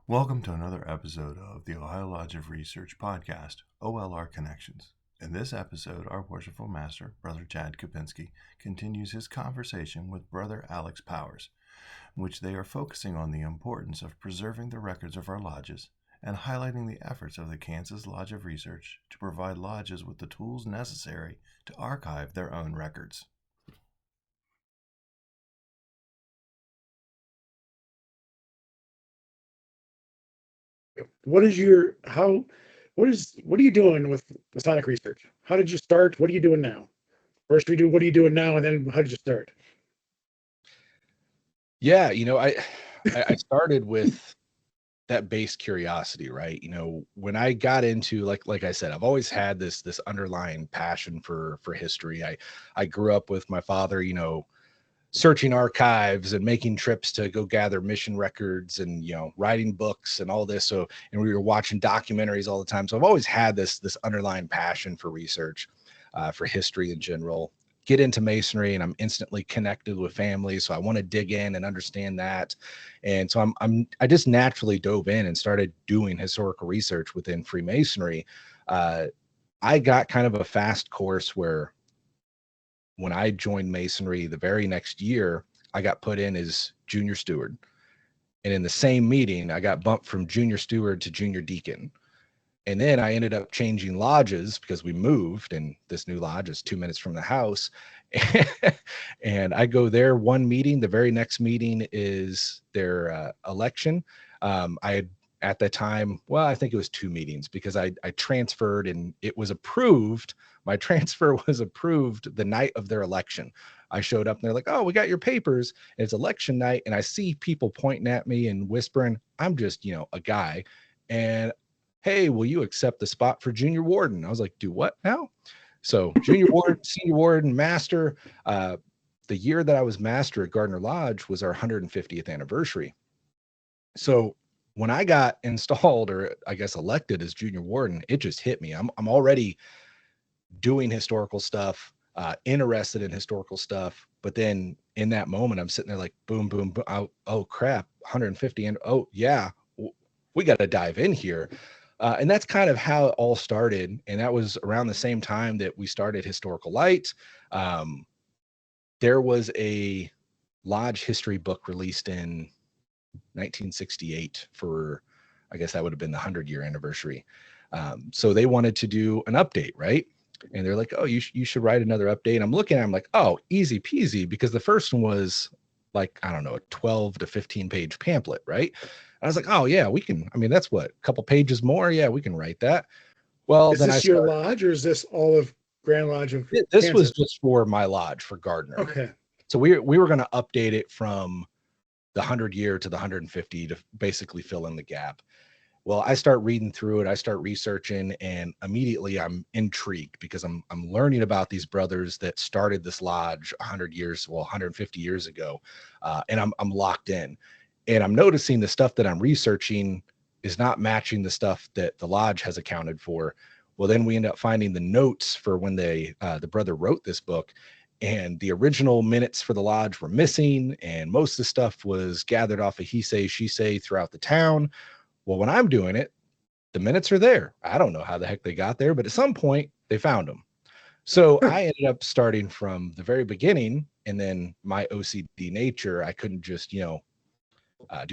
Welcome to another episode of the Ohio Lodge of Research podcast, OLR Connections. In this episode, our Worshipful Master, Brother Chad Kopenski, continues his conversation with Brother Alex Powers, in which they are focusing on the importance of preserving the records of our lodges and highlighting the efforts of the Kansas Lodge of Research to provide lodges with the tools necessary to archive their own records. What are you doing with Masonic research? How did you start? What are you doing now? First what are you doing now, and then how did you start? Yeah, I started with that base curiosity, right? When I got into like I said, I've always had this underlying passion for history. I grew up with my father, searching archives and making trips to go gather mission records and writing books and all this. And we were watching documentaries all the time. So I've always had this underlying passion for research, for history in general. Get into Masonry and I'm instantly connected with family, so I want to dig in and understand that. And so I just naturally dove in and started doing historical research within Freemasonry. I got kind of a fast course where when I joined Masonry the very next year, I got put in as junior steward. And in the same meeting, I got bumped from junior steward to junior deacon. And then I ended up changing lodges because we moved, and this new lodge is 2 minutes from the house. And I go there one meeting. The very next meeting is their election. I had at that time, well, I think it was 2 meetings because I transferred and it was approved. My transfer was approved the night of their election. I showed up and they're like, "Oh, we got your papers." And it's election night. And I see people pointing at me and whispering, I'm just, a guy. And, "Hey, will you accept the spot for junior warden?" I was like, "Do what now?" So junior warden, senior warden, master. The year that I was master at Gardner Lodge was our 150th anniversary. So when I got installed, or I guess elected as junior warden, it just hit me. I'm already doing historical stuff, interested in historical stuff. But then in that moment, I'm sitting there like, boom, boom, boom. Oh crap, 150. And oh yeah, we got to dive in here. And that's kind of how it all started. And that was around the same time that we started Historical Light. There was a lodge history book released in 1968 for, I guess that would have been the 100-year anniversary. So they wanted to do an update, right? And they're like, "Oh, you should write another update." I'm looking at it, I'm like, "Oh, easy peasy," because the first one was like, I don't know, a 12 to 15 page pamphlet, right? I was like, "Oh yeah, we can." I mean, that's what, a couple pages more. Yeah, we can write that. Well, is this your lodge, or is this all of Grand Lodge of This Kansas? Was just for my lodge for Gardner. Okay. So we were going to update it from the 100-year to the 150 to basically fill in the gap. Well, I start reading through it. I start researching, and immediately I'm intrigued because I'm learning about these brothers that started this lodge 150 years ago, and I'm locked in. And I'm noticing the stuff that I'm researching is not matching the stuff that the lodge has accounted for. Well, then we end up finding the notes for when the brother wrote this book, and the original minutes for the lodge were missing, and most of the stuff was gathered off of he say, she say throughout the town. Well, when I'm doing it, the minutes are there. I don't know how the heck they got there, but at some point they found them. So I ended up starting from the very beginning, and then my OCD nature, I couldn't just, do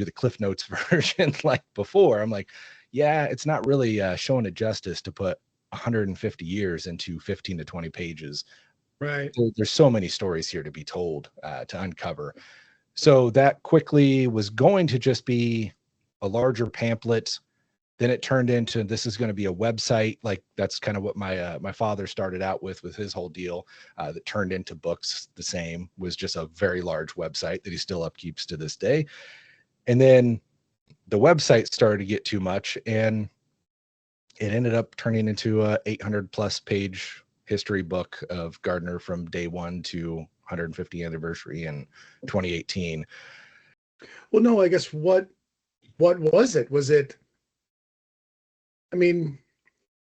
the Cliff Notes version like before. I'm like, yeah, it's not really showing it justice to put 150 years into 15 to 20 pages. Right. There's so many stories here to be told, to uncover. So that quickly was going to just be a larger pamphlet. Then it turned into, this is going to be a website. Like that's kind of what my father started out with his whole deal, that turned into books. The same was just a very large website that he still upkeeps to this day. And then the website started to get too much, and it ended up turning into a 800 plus page history book of Gardner from day one to 150th anniversary in 2018. Well, no, I guess what was it? Was it, I mean,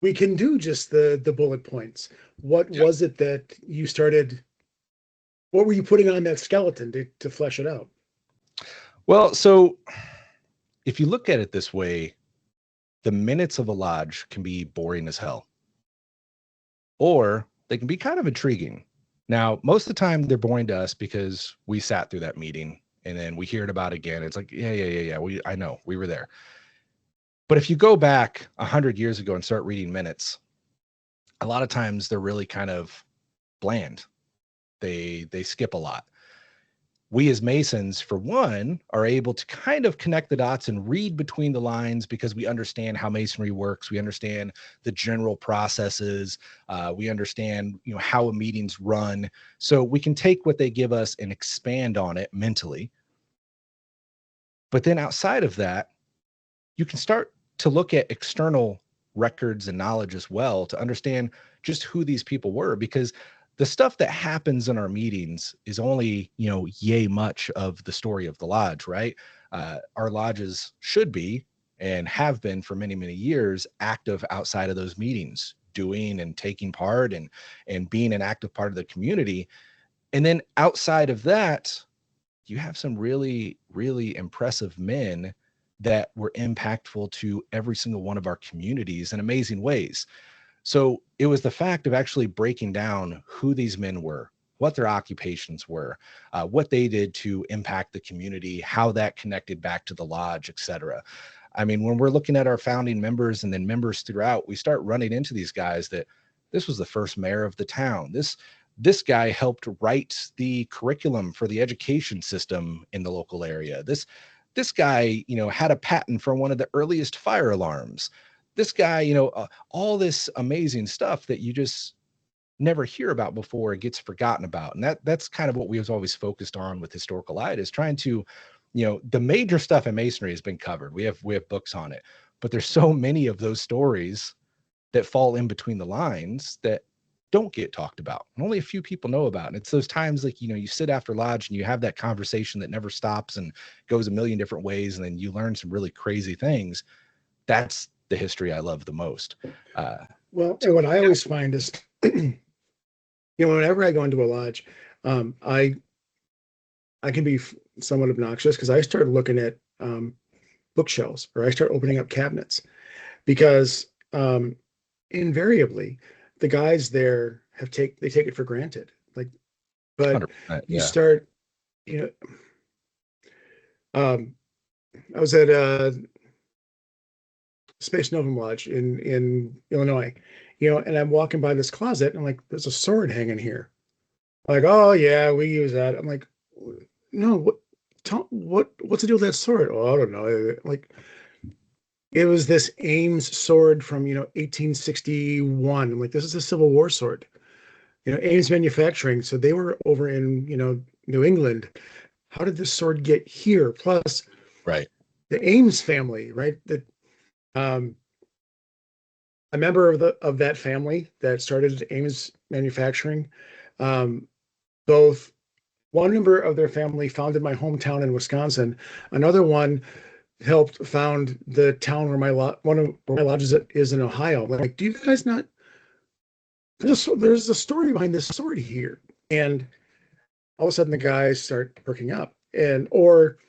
we can do just the bullet points. What was it that you started? What were you putting on that skeleton to flesh it out? Well, so, if you look at it this way, the minutes of a lodge can be boring as hell, or they can be kind of intriguing. Now, most of the time they're boring to us because we sat through that meeting and then we hear it about again. It's like, yeah. I know we were there. But if you go back 100 years ago and start reading minutes, a lot of times they're really kind of bland. They skip a lot. We as Masons, for one, are able to kind of connect the dots and read between the lines because we understand how Masonry works. We understand the general processes. We understand, how a meeting's run. So we can take what they give us and expand on it mentally. But then outside of that, you can start to look at external records and knowledge as well to understand just who these people were, because the stuff that happens in our meetings is only, yay much of the story of the lodge, right? Our lodges should be and have been for many, many years active outside of those meetings, doing and taking part and being an active part of the community. And then outside of that, you have some really, really impressive men that were impactful to every single one of our communities in amazing ways. So it was the fact of actually breaking down who these men were, what their occupations were, what they did to impact the community, how that connected back to the lodge, etc. I mean, when we're looking at our founding members and then members throughout, we start running into these guys that this was the first mayor of the town. This guy helped write the curriculum for the education system in the local area. This guy, had a patent for one of the earliest fire alarms. This guy, all this amazing stuff that you just never hear about before it gets forgotten about. And that's kind of what we was always focused on with Historical Light, is trying to, the major stuff in Masonry has been covered. We have books on it, but there's so many of those stories that fall in between the lines that don't get talked about and only a few people know about. And it's those times like, you sit after lodge and you have that conversation that never stops and goes a million different ways. And then you learn some really crazy things. That's the history I love the most. Well, and what I always find is, whenever I go into a lodge, I can be somewhat obnoxious because I start looking at bookshelves, or I start opening up cabinets, because invariably the guys there take it for granted. Like, but you start, I was at Space Novum Lodge in Illinois, and I'm walking by this closet and I'm like, there's a sword hanging here. I'm like, oh yeah, we use that. I'm like, no, what's the deal with that sword? Oh, I don't know. Like, it was this Ames sword from 1861. I'm like, this is a Civil War sword. Ames Manufacturing. So they were over in New England. How did this sword get here? Plus, right, the Ames family, right? A member of that family that started Ames Manufacturing, both one member of their family founded my hometown in Wisconsin. Another one helped found the town where one of my lodges is in Ohio. Like, do you guys not? There's a story behind this sword here, and all of a sudden the guys start perking up, or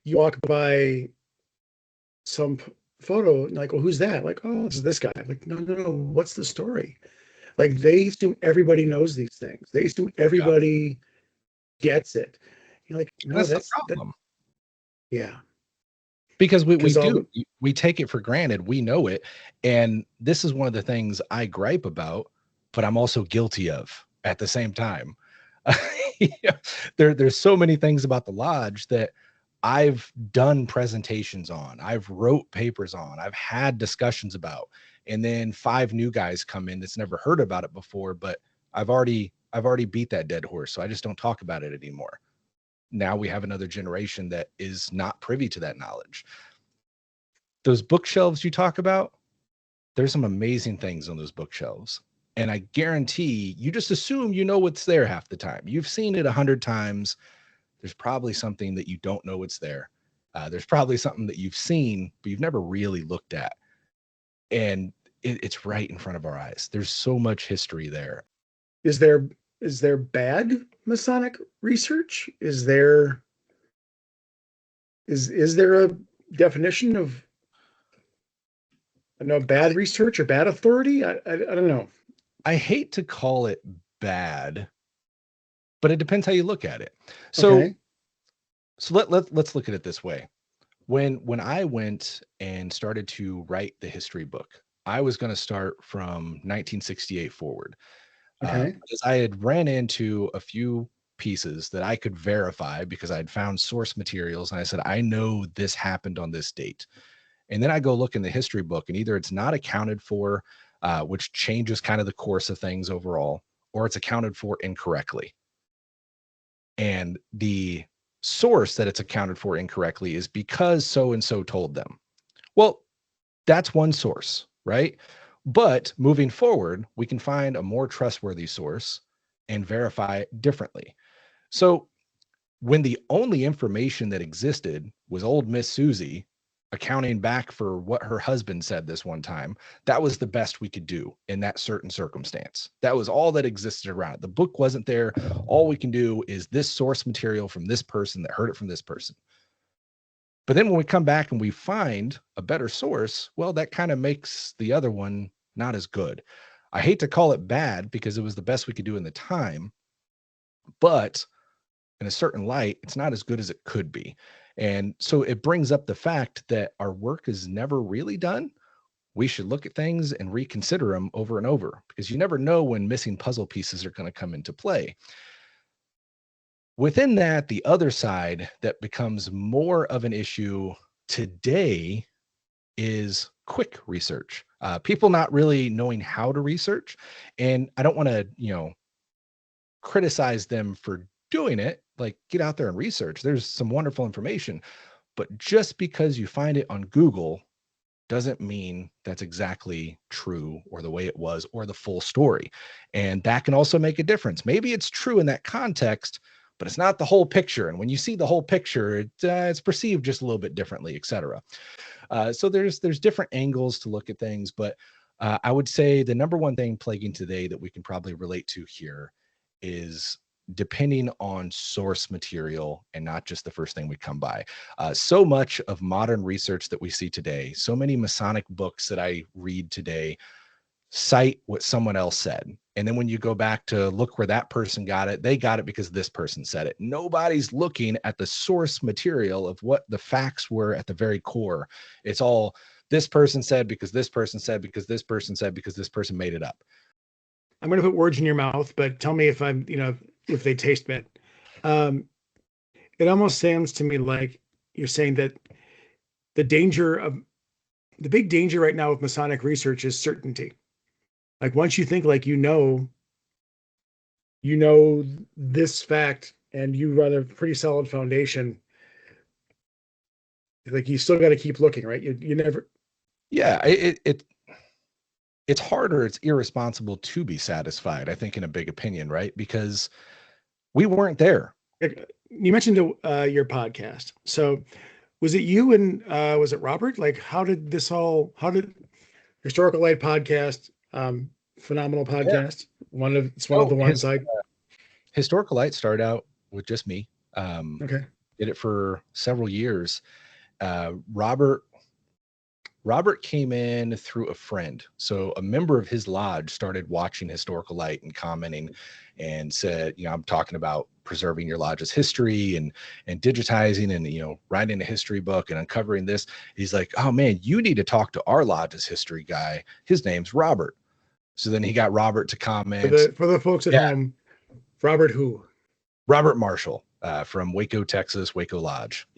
you walk by some photo and like, well, who's that? Like, oh, it's this guy. Like, no, what's the story? Like, they assume everybody knows these things. They assume everybody gets it. You're like, no, that's the problem. Yeah. Because we take it for granted. We know it. And this is one of the things I gripe about, but I'm also guilty of at the same time. There's so many things about the lodge that I've done presentations on, I've wrote papers on, I've had discussions about, and then 5 new guys come in that's never heard about it before, but I've already beat that dead horse. So I just don't talk about it anymore. Now we have another generation that is not privy to that knowledge. Those bookshelves you talk about, there's some amazing things on those bookshelves. And I guarantee you just assume what's there half the time. You've seen it 100 times. There's probably something that you don't know it's there. There's probably something that you've seen, but you've never really looked at. And it's right in front of our eyes. There's so much history there. Is there bad Masonic research? Is there a definition of, I don't know, bad research or bad authority? I don't know. I hate to call it bad, but it depends how you look at it. So, Okay. let's look at it this way. When I went and started to write the history book, I was going to start from 1968 forward. Okay. Because I had ran into a few pieces that I could verify because I'd found source materials, and I said, I know this happened on this date. And then I go look in the history book, and either it's not accounted for, which changes kind of the course of things overall, or it's accounted for incorrectly. And the source that it's accounted for incorrectly is because so-and-so told them. Well, that's one source, right? But moving forward, we can find a more trustworthy source and verify it differently. So when the only information that existed was old Miss Susie accounting back for what her husband said this one time, that was the best we could do in that certain circumstance. That was all that existed around it. The book wasn't there. All we can do is this source material from this person that heard it from this person. But then when we come back and we find a better source, well, that kind of makes the other one not as good. I hate to call it bad because it was the best we could do in the time, but in a certain light, it's not as good as it could be. And so it brings up the fact that our work is never really done. We should look at things and reconsider them over and over, because you never know when missing puzzle pieces are going to come into play. Within that, the other side that becomes more of an issue today is quick research. People not really knowing how to research. And I don't want to, criticize them for doing it. Like, get out there and research. There's some wonderful information. But just because you find it on Google doesn't mean that's exactly true or the way it was or the full story. And that can also make a difference. Maybe it's true in that context, but it's not the whole picture. And when you see the whole picture, it's perceived just a little bit differently, et cetera. So there's different angles to look at things, but I would say the number one thing plaguing today that we can probably relate to here is depending on source material and not just the first thing we come by. So much of modern research that we see today, so many Masonic books that I read today cite what someone else said. And then when you go back to look where that person got it, they got it because this person said it. Nobody's looking at the source material of what the facts were at the very core. It's all this person said because this person said because this person said because this person made it up. I'm going to put words in your mouth, but tell me if I'm, if they taste bad. It almost sounds to me like you're saying that the big danger right now with Masonic research is certainty. Like, once you think like you know this fact and you run a pretty solid foundation, like, you still got to keep looking, right? You never. Yeah, it's harder. It's irresponsible to be satisfied, I think, in a big opinion, right? Because we weren't there. You mentioned your podcast. So was it you and was it Robert? Like, how did Historical Light Podcast, phenomenal podcast. Yeah. It's one of the ones Historical Light started out with just me. Okay. Did it for several years. Robert came in through a friend. So a member of his lodge started watching Historical Light and commenting and said, I'm talking about preserving your lodge's history and digitizing and, writing a history book and uncovering this. He's like, oh man, you need to talk to our lodge's history guy. His name's Robert. So then he got Robert to comment. For the folks at home, Robert who? Robert Marshall from Waco, Texas, Waco Lodge.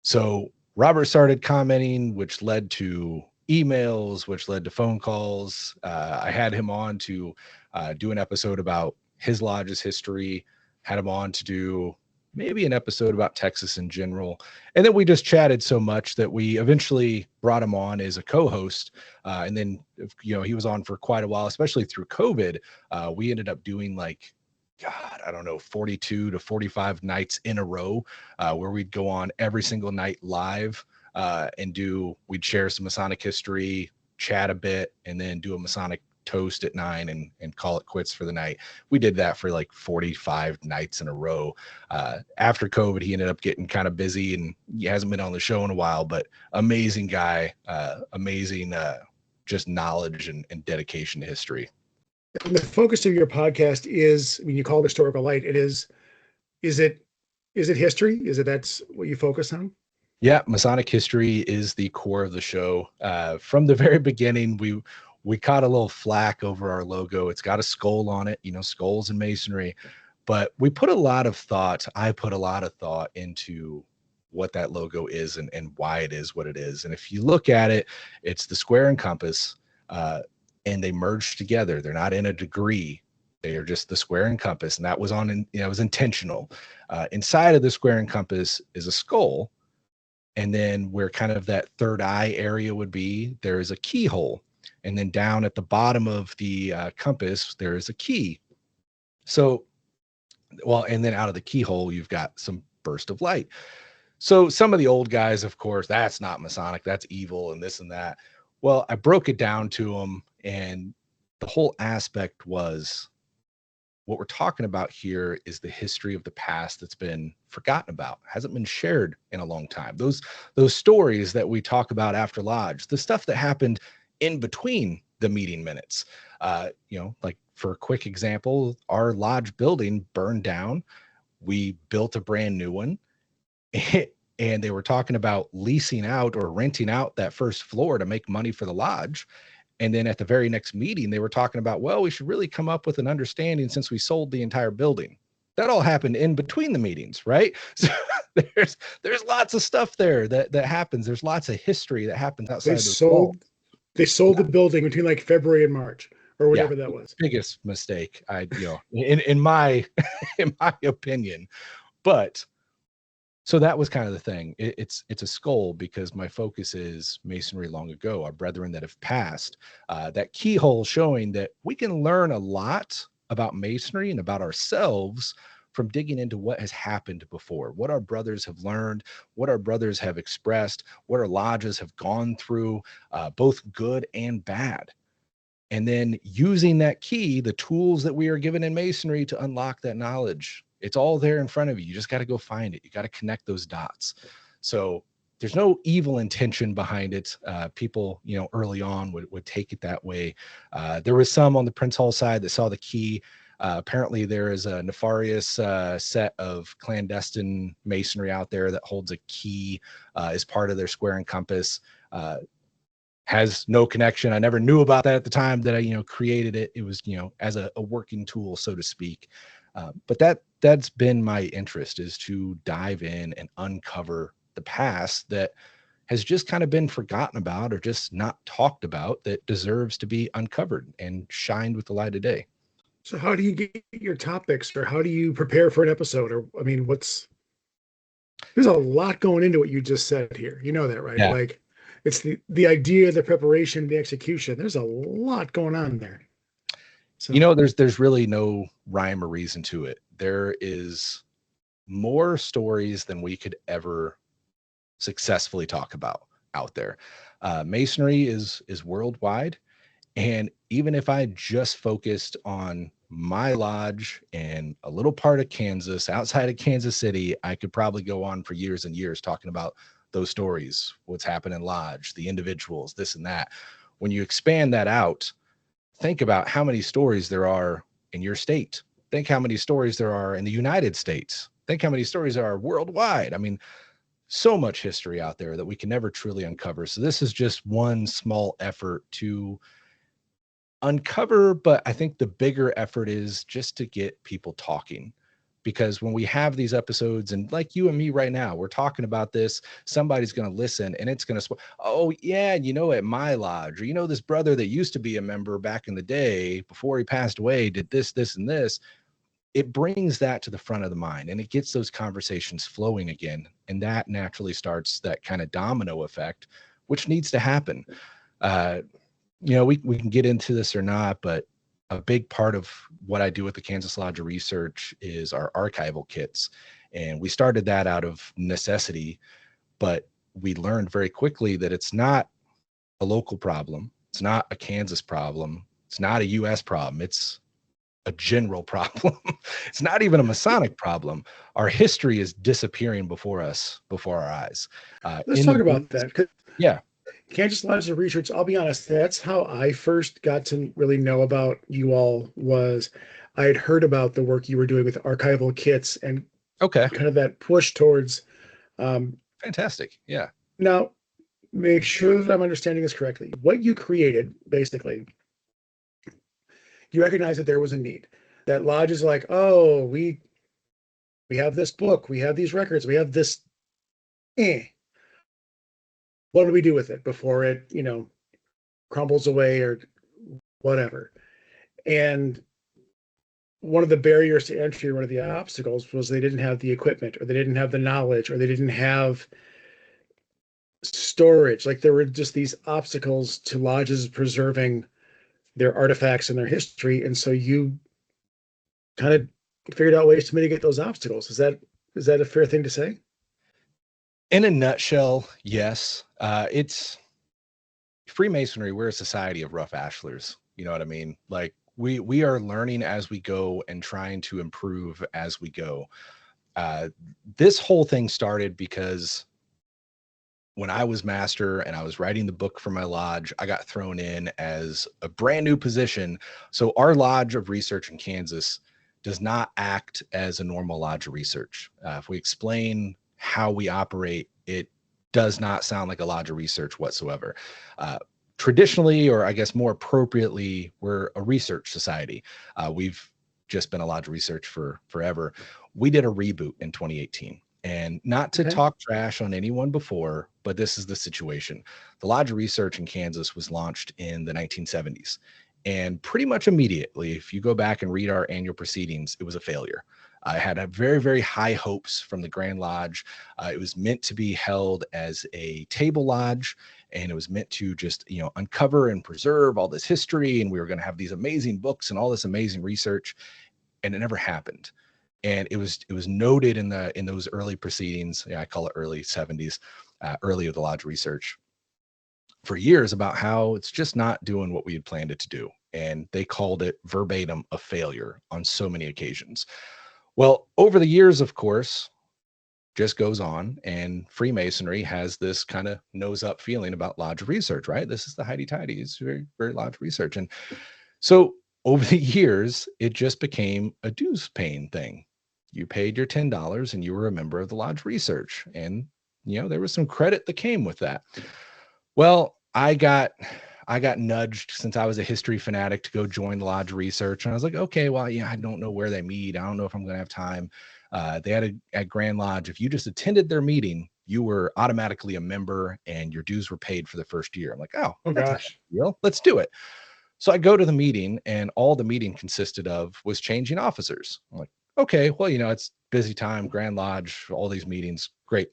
So Robert started commenting, which led to emails, which led to phone calls. I had him on to do an episode about his lodge's history, had him on to do maybe an episode about Texas in general. And then we just chatted so much that we eventually brought him on as a co-host. And then, he was on for quite a while, especially through COVID. We ended up doing 42 to 45 nights in a row, where we'd go on every single night live and we'd share some Masonic history, chat a bit, and then do a Masonic toast at 9 and call it quits for the night. We did that for like 45 nights in a row. After COVID, he ended up getting kind of busy and he hasn't been on the show in a while, but amazing guy, amazing just knowledge and dedication to history. And the focus of your podcast is, when you call it Historical Light, is it history? Is it that's what you focus on? Yeah, Masonic history is the core of the show. From the very beginning, we caught a little flack over our logo. It's got a skull on it, skulls in Masonry, but we put a lot of thought. I put a lot of thought into what that logo is and why it is what it is. And if you look at it, it's the square and compass, and they merge together. They're not in a degree. They are just the square and compass, and that was it was intentional. Inside of the square and compass is a skull. And then where kind of that third eye area would be, there is a keyhole. And then down at the bottom of the compass, there is a key. So, and then out of the keyhole, you've got some burst of light. So some of the old guys, of course, that's not Masonic, that's evil and this and that. Well, I broke it down to them, and the whole aspect was, what we're talking about here is the history of the past that's been forgotten about, hasn't been shared in a long time. Those stories that we talk about after Lodge, the stuff that happened in between the meeting minutes. Like for a quick example, our Lodge building burned down. We built a brand new one, and they were talking about leasing out or renting out that first floor to make money for the Lodge. And then at the very next meeting, they were talking about, well, we should really come up with an understanding since we sold the entire building. That all happened in between the meetings, right? So there's lots of stuff there that happens. There's lots of history that happens outside of the wall. They sold the building between like February and March or whatever that was. Biggest mistake, in my opinion. But so that was kind of the thing. It's a skull because my focus is Masonry long ago, our brethren that have passed. That keyhole showing that we can learn a lot about Masonry and about ourselves from digging into what has happened before, what our brothers have learned, what our brothers have expressed, what our lodges have gone through, both good and bad. And then using that key, the tools that we are given in Masonry to unlock that knowledge. It's all there in front of you. You just got to go find it. You got to connect those dots. So there's no evil intention behind it. People, early on would take it that way. There was some on the Prince Hall side that saw the key. Apparently there is a nefarious set of clandestine Masonry out there that holds a key as part of their square and compass. Has no connection. I never knew about that at the time that I, created it. It was, as a working tool, so to speak. But that's been my interest, is to dive in and uncover the past that has just kind of been forgotten about or just not talked about, that deserves to be uncovered and shined with the light of day. So how do you get your topics, or how do you prepare for an episode? Or, there's a lot going into what you just said here. You know that, right? Yeah. Like, it's the idea, the preparation, the execution. There's a lot going on there. So, there's really no rhyme or reason to it. There is more stories than we could ever successfully talk about out there. Masonry is worldwide. And even if I just focused on my lodge and a little part of Kansas, outside of Kansas City, I could probably go on for years and years talking about those stories, what's happened in lodge, the individuals, this and that. When you expand that out, think about how many stories there are in your state. Think how many stories there are in the United States. Think how many stories there are worldwide. So much history out there that we can never truly uncover. So this is just one small effort to uncover, but I think the bigger effort is just to get people talking. Because when we have these episodes, and like you and me right now, we're talking about this, somebody's going to listen and it's going to, oh yeah, at my lodge, or this brother that used to be a member back in the day before he passed away did this, this, and this. It brings that to the front of the mind, and it gets those conversations flowing again. And that naturally starts that kind of domino effect, which needs to happen. We can get into this or not, but a big part of what I do with the Kansas Lodge of Research is our archival kits. And we started that out of necessity, but we learned very quickly that it's not a local problem. It's not a Kansas problem. It's not a U.S. problem. It's a general problem. It's not even a Masonic problem. Our history is disappearing before us, before our eyes. Let's talk about that. Yeah. Kansas Lodge of Research, I'll be honest, that's how I first got to really know about you all. Was I had heard about the work you were doing with archival kits and Okay. kind of that push towards. Fantastic. Yeah. Now, make sure that I'm understanding this correctly. What you created, basically, you recognize that there was a need. That lodge is like, oh, we have this book, we have these records, we have this. What do we do with it before it, crumbles away or whatever? And one of the barriers to entry, one of the obstacles, was they didn't have the equipment, or they didn't have the knowledge, or they didn't have storage. Like, there were just these obstacles to lodges preserving their artifacts and their history. And so you kind of figured out ways to mitigate those obstacles. Is that a fair thing to say? In a nutshell, yes. It's Freemasonry. We're a society of rough ashlars. You know what I mean? Like, we are learning as we go and trying to improve as we go. This whole thing started because when I was master and I was writing the book for my lodge, I got thrown in as a brand new position. So our Lodge of Research in Kansas does not act as a normal Lodge of Research. If we explain how we operate, it does not sound like a Lodge of Research whatsoever. Traditionally, or I guess more appropriately, we're a research society. We've just been a Lodge of Research for forever. We did a reboot in 2018. And not to talk trash on anyone before, but this is the situation. The Lodge of Research in Kansas was launched in the 1970s. And pretty much immediately, if you go back and read our annual proceedings, it was a failure. I had a very, very high hopes from the Grand Lodge. It was meant to be held as a table lodge, and it was meant to just, uncover and preserve all this history. And we were going to have these amazing books and all this amazing research. And it never happened. And it was noted in those early proceedings. I call it early 70s, early of the Lodge Research, for years, about how it's just not doing what we had planned it to do. And they called it verbatim a failure on so many occasions. Well, over the years, of course, just goes on, and Freemasonry has this kind of nose up feeling about Lodge Research, right? This is the hidey-tidy. It's very, very Lodge Research. And so over the years, it just became a dues paying thing. You paid your $10 and you were a member of the Lodge Research. And, there was some credit that came with that. Well, I got nudged, since I was a history fanatic, to go join the Lodge Research. And I was like, okay, well, I don't know where they meet. I don't know if I'm going to have time. They had at Grand Lodge, if you just attended their meeting, you were automatically a member and your dues were paid for the first year. I'm like, oh gosh, let's do it. So I go to the meeting, and all the meeting consisted of was changing officers. I'm like, okay, well, it's busy time, Grand Lodge, all these meetings, great.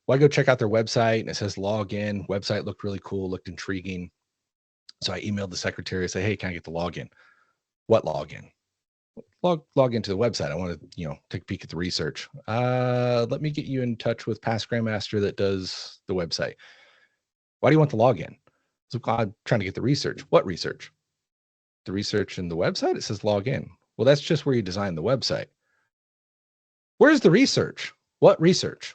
Well, I go check out their website, and it says login. Website looked really cool, looked intriguing. So I emailed the secretary, say, hey, can I get the login? What login? Log into the website. I want to, take a peek at the research. Let me get you in touch with Past Grandmaster that does the website. Why do you want the login? So I'm trying to get the research. What research? The research in the website? It says log in. Well, that's just where you design the website. Where's the research? What research?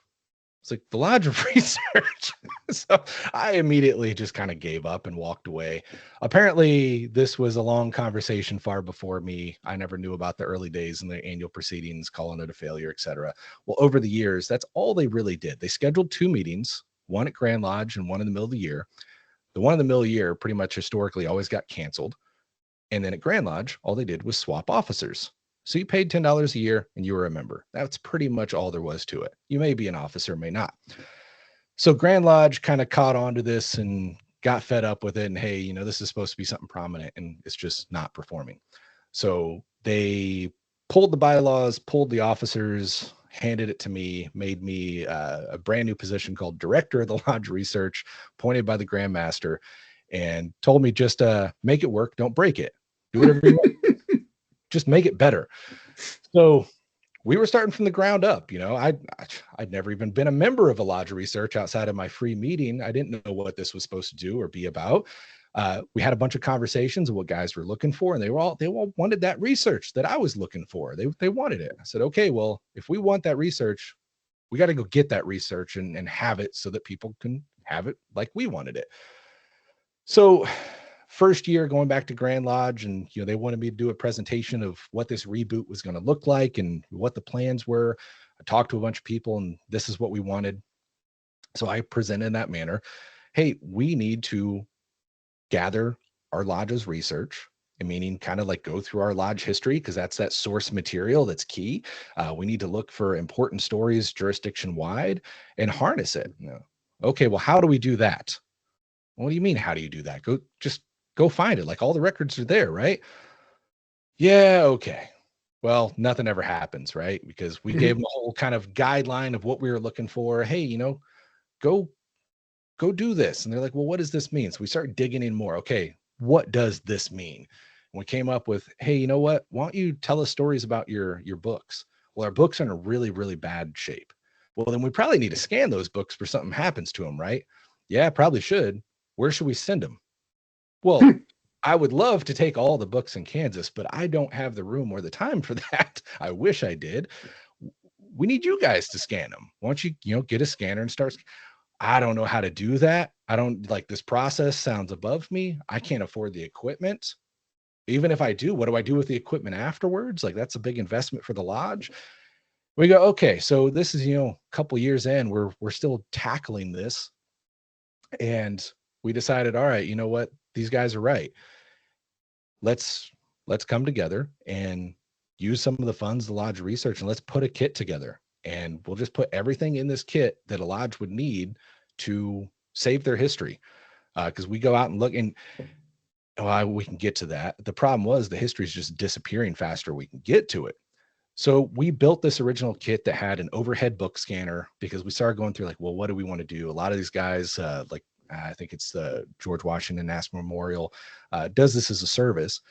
It's like the Lodge of Research. So I immediately just kind of gave up and walked away. Apparently, this was a long conversation far before me. I never knew about the early days and the annual proceedings, calling it a failure, etc. Well, over the years, that's all they really did. They scheduled 2 meetings, one at Grand Lodge and one in the middle of the year. The one in the middle of the year pretty much historically always got canceled. And then at Grand Lodge, all they did was swap officers. So you paid $10 a year and you were a member. That's pretty much all there was to it. You may be an officer, may not. So Grand Lodge kind of caught on to this and got fed up with it. And hey, this is supposed to be something prominent, and it's just not performing. So they pulled the bylaws, pulled the officers, handed it to me, made me a brand new position called Director of the Lodge Research, appointed by the Grand Master, and told me just make it work, don't break it. Do whatever you want. Just make it better. So we were starting from the ground up. I'd never even been a member of a lodge of research outside of my free meeting. I didn't know what this was supposed to do or be about. We had a bunch of conversations of what guys were looking for, and they all wanted that research that I was looking for. They wanted it. I said, okay, well, if we want that research, we got to go get that research and have it so that people can have it like we wanted it. So first year going back to Grand Lodge, and they wanted me to do a presentation of what this reboot was going to look like and what the plans were. I talked to a bunch of people, and this is what we wanted. So I presented in that manner. Hey, we need to gather our lodge's research, and meaning kind of like go through our lodge history, because that's that source material that's key. We need to look for important stories jurisdiction wide and harness it. Okay, well, how do we do that? What do you mean, how do you do that? Go find it. Like, all the records are there, right? Yeah, okay. Well, nothing ever happens, right? Because we gave them a whole kind of guideline of what we were looking for. Hey, go do this. And they're like, well, what does this mean? So we start digging in more. Okay, what does this mean? And we came up with, hey, you know what? Why don't you tell us stories about your books? Well, our books are in a really, really bad shape. Well, then we probably need to scan those books for something happens to them, right? Yeah, probably should. Where should we send them? Well, I would love to take all the books in Kansas, but I don't have the room or the time for that. I wish I did. We need you guys to scan them. Why don't you, get a scanner and start? I don't know how to do that. I don't like this process. Sounds above me. I can't afford the equipment. Even if I do, what do I do with the equipment afterwards? Like, that's a big investment for the lodge. We go, okay, so this is, a couple years in, we're still tackling this. And we decided, all right, you know what? These guys are right. Let's come together and use some of the funds, the lodge research, and let's put a kit together. And we'll just put everything in this kit that a lodge would need to save their history. Because we go out and look, and we can get to that. The problem was the history is just disappearing faster we can get to it. So we built this original kit that had an overhead book scanner, because we started going through like, well, what do we want to do? A lot of these guys, I think it's the George Washington National Memorial, does this as a service.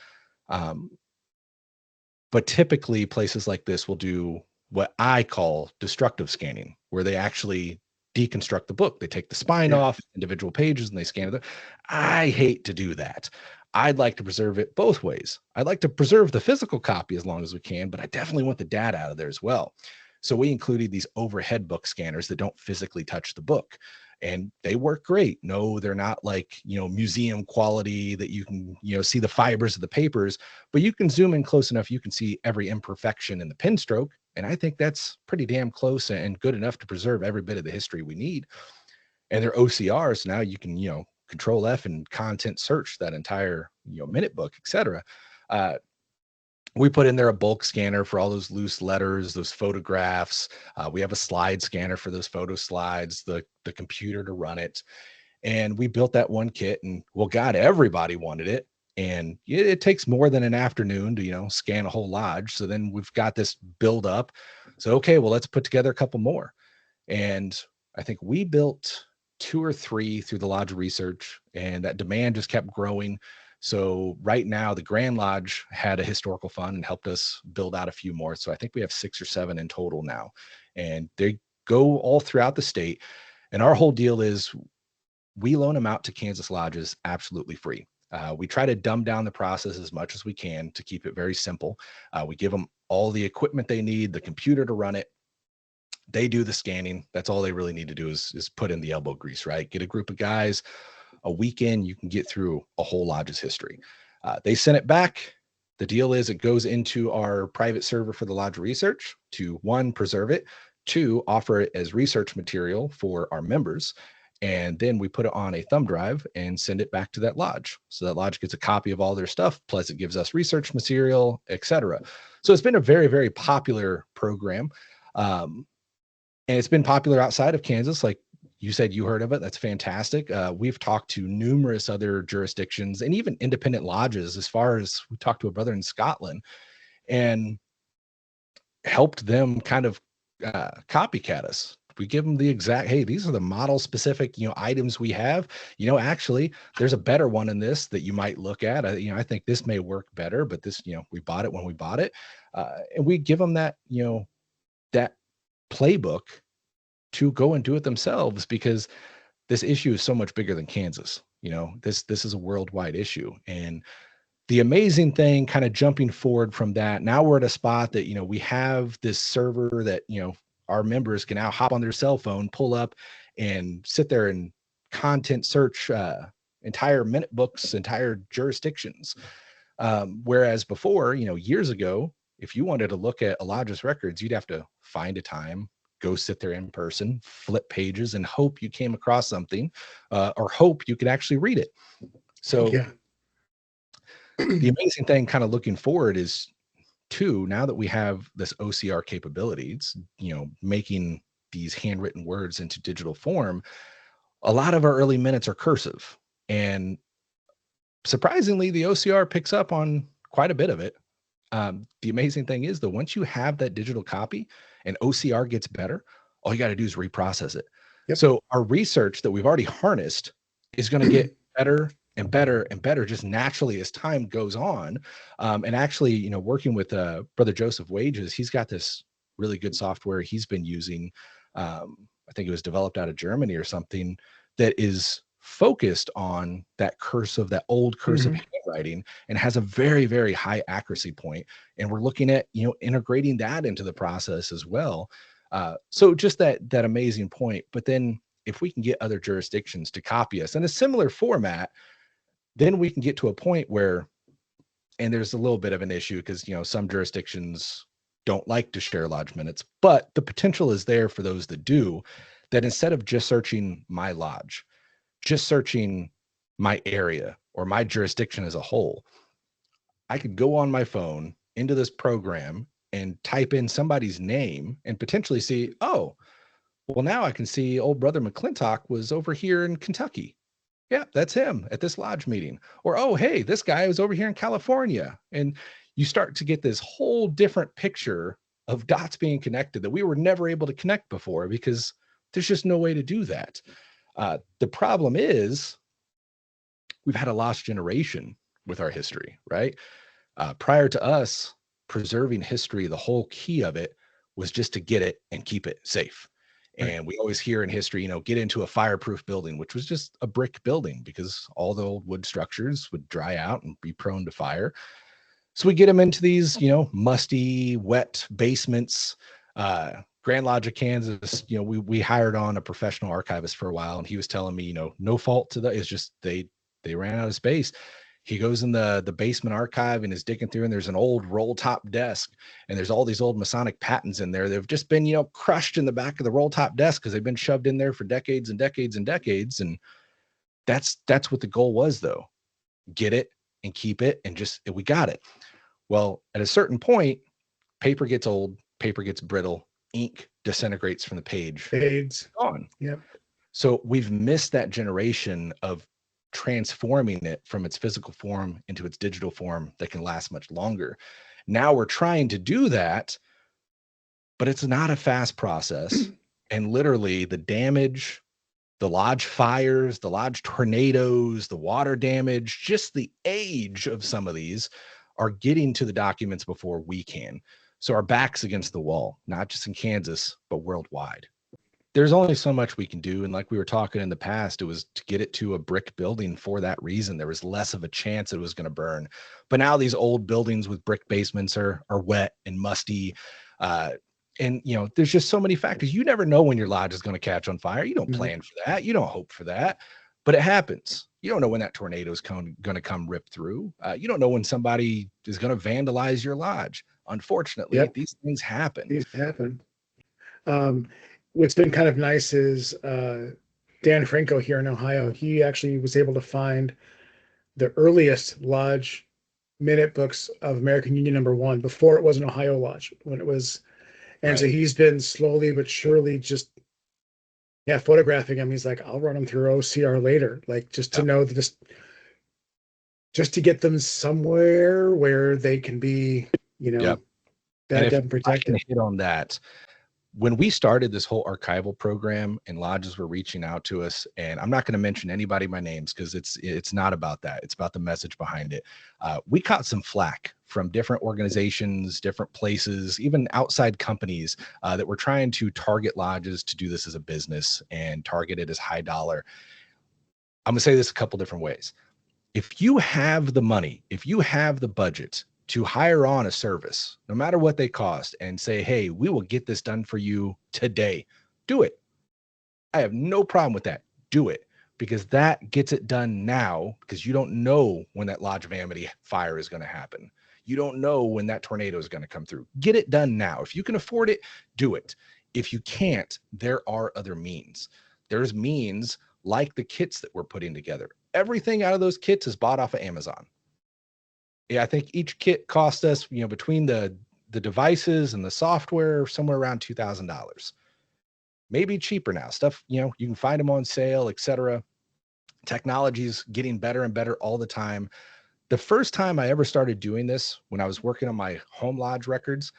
But typically places like this will do what I call destructive scanning, where they actually deconstruct the book. They take the spine off individual pages and they scan it. I hate to do that. I'd like to preserve it both ways. I'd like to preserve the physical copy as long as we can, but I definitely want the data out of there as well. So we included these overhead book scanners that don't physically touch the book, and they work great. No, they're not like, museum quality that you can, see the fibers of the papers, but you can zoom in close enough. You can see every imperfection in the pen stroke. And I think that's pretty damn close and good enough to preserve every bit of the history we need. And they're OCRs. Now you can, Control F and content search that entire, minute book, etc. We put in there a bulk scanner for all those loose letters, those photographs. We have a slide scanner for those photo slides, the computer to run it. And we built that one kit, and God, everybody wanted it. And it takes more than an afternoon to, scan a whole lodge. So then we've got this build up. So, okay, well, let's put together a couple more. And I think we built 2 or 3 through the lodge research, and that demand just kept growing. So right now the Grand Lodge had a historical fund and helped us build out a few more. So I think we have 6 or 7 in total now, and they go all throughout the state. And our whole deal is we loan them out to Kansas lodges absolutely free. We try to dumb down the process as much as we can to keep it very simple. We give them all the equipment they need, the computer to run it. They do the scanning. That's all they really need to do is put in the elbow grease, right? Get a group of guys. A weekend, you can get through a whole lodge's history. They send it back. The deal is it goes into our private server for the lodge research to 1, preserve it, 2, offer it as research material for our members. And then we put it on a thumb drive and send it back to that lodge. So that lodge gets a copy of all their stuff, plus it gives us research material, etc. So it's been a very, very popular program. And it's been popular outside of Kansas. Like you said, you heard of it. That's fantastic. We've talked to numerous other jurisdictions and even independent lodges, as far as we talked to a brother in Scotland and helped them kind of copycat us. We give them the exact, hey, these are the model specific, items we have. Actually, there's a better one in this that you might look at. I think this may work better, but this, we bought it when we bought it. And we give them that, playbook to go and do it themselves, because this issue is so much bigger than Kansas. This is a worldwide issue. And the amazing thing, kind of jumping forward from that, now we're at a spot that, we have this server that, our members can now hop on their cell phone, pull up and sit there and content search entire minute books, entire jurisdictions. Whereas before, years ago, if you wanted to look at a lodge's records, you'd have to find a time, go sit there in person, flip pages, and hope you came across something, or hope you could actually read it. So the amazing thing kind of looking forward is, now that we have this OCR capabilities, making these handwritten words into digital form, a lot of our early minutes are cursive. And surprisingly, the OCR picks up on quite a bit of it. The amazing thing is, though, once you have that digital copy and OCR gets better, all you got to do is reprocess it. Yep. So our research that we've already harnessed is going to get better and better and better just naturally as time goes on. And actually, working with Brother Joseph Wages, he's got this really good software he's been using. I think it was developed out of Germany or something, that is focused on that cursive, that old cursive handwriting, and has a very, very high accuracy point. And we're looking at, integrating that into the process as well. So just that amazing point. But then if we can get other jurisdictions to copy us in a similar format, then we can get to a point where, and there's a little bit of an issue because, some jurisdictions don't like to share lodge minutes, but the potential is there for those that do, that instead of just searching my lodge, just searching my area or my jurisdiction as a whole, I could go on my phone into this program and type in somebody's name and potentially see, oh, well, now I can see old Brother McClintock was over here in Kentucky. Yeah, that's him at this lodge meeting. Or, oh, hey, this guy was over here in California. And you start to get this whole different picture of dots being connected that we were never able to connect before, because there's just no way to do that. The problem is we've had a lost generation with our history, right? Prior to us preserving history, the whole key of it was just to get it and keep it safe. And we always hear in history, get into a fireproof building, which was just a brick building because all the old wood structures would dry out and be prone to fire. So we get them into these, musty, wet basements. Grand Lodge of Kansas, we hired on a professional archivist for a while, and he was telling me, no fault to that. It's just they ran out of space. He goes in the basement archive and is digging through, and there's an old roll top desk, and there's all these old Masonic patents in there. They've just been, crushed in the back of the roll top desk because they've been shoved in there for decades and decades and decades. And that's what the goal was, though. Get it and keep it, and we got it. Well, at a certain point, paper gets old, paper gets brittle, ink disintegrates from the page. Fades. Gone. Yep. So we've missed that generation of transforming it from its physical form into its digital form that can last much longer. Now we're trying to do that, but it's not a fast process. And literally the damage, the lodge fires, the lodge tornadoes, the water damage, just the age of some of these are getting to the documents before we can. So our back's against the wall, not just in Kansas, but worldwide. There's only so much we can do. And like we were talking in the past, it was to get it to a brick building for that reason. There was less of a chance it was going to burn. But now these old buildings with brick basements are wet and musty. And, there's just so many factors. You never know when your lodge is going to catch on fire. You don't plan for that. You don't hope for that. But it happens. You don't know when that tornado is going to come rip through. You don't know when somebody is going to vandalize your lodge. Unfortunately, these things happen. These happen. What's been kind of nice is Dan Franco here in Ohio. He actually was able to find the earliest lodge minute books of American Union #1 before it was an Ohio lodge, when it was. And so he's been slowly but surely just photographing them. He's like, I'll run them through OCR later, like just to know that just to get them somewhere where they can be, that and protected. I can hit on that. when we started this whole archival program and lodges were reaching out to us, and I'm not going to mention anybody by names because it's not about that. It's about the message behind it. We caught some flack from different organizations, different places, even outside companies that were trying to target lodges to do this as a business and target it as high dollar. I'm going to say this a couple different ways. If you have the money, if you have the budget to hire on a service, no matter what they cost, and say, hey, we will get this done for you today, do it. I have no problem with that. Do it, because that gets it done now, because you don't know when that Lodge of Amity fire is going to happen. You don't know when that tornado is going to come through. Get it done now. If you can afford it, do it. If you can't, there are other means. There's means like the kits that we're putting together. Everything out of those kits is bought off of Amazon. Yeah, I think each kit cost us, between the devices and the software, somewhere around $2,000. Maybe cheaper now. Stuff, you can find them on sale, etc. Technology's getting better and better all the time. The first time I ever started doing this, when I was working on my home lodge records,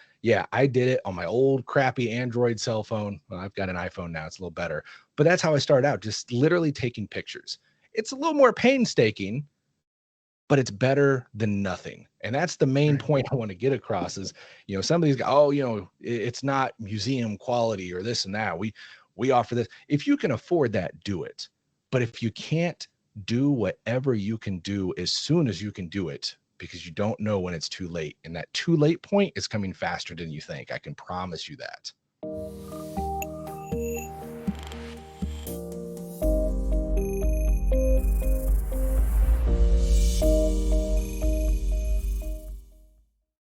I did it on my old crappy Android cell phone. Well, I've got an iPhone now. It's a little better. But that's how I started out, just literally taking pictures. It's a little more painstaking, but it's better than nothing. And that's the main point I want to get across is, some of these guys, it's not museum quality or this and that. We offer this. If you can afford that, do it. But if you can't, do whatever you can do as soon as you can do it, because you don't know when it's too late. And that too late point is coming faster than you think. I can promise you that.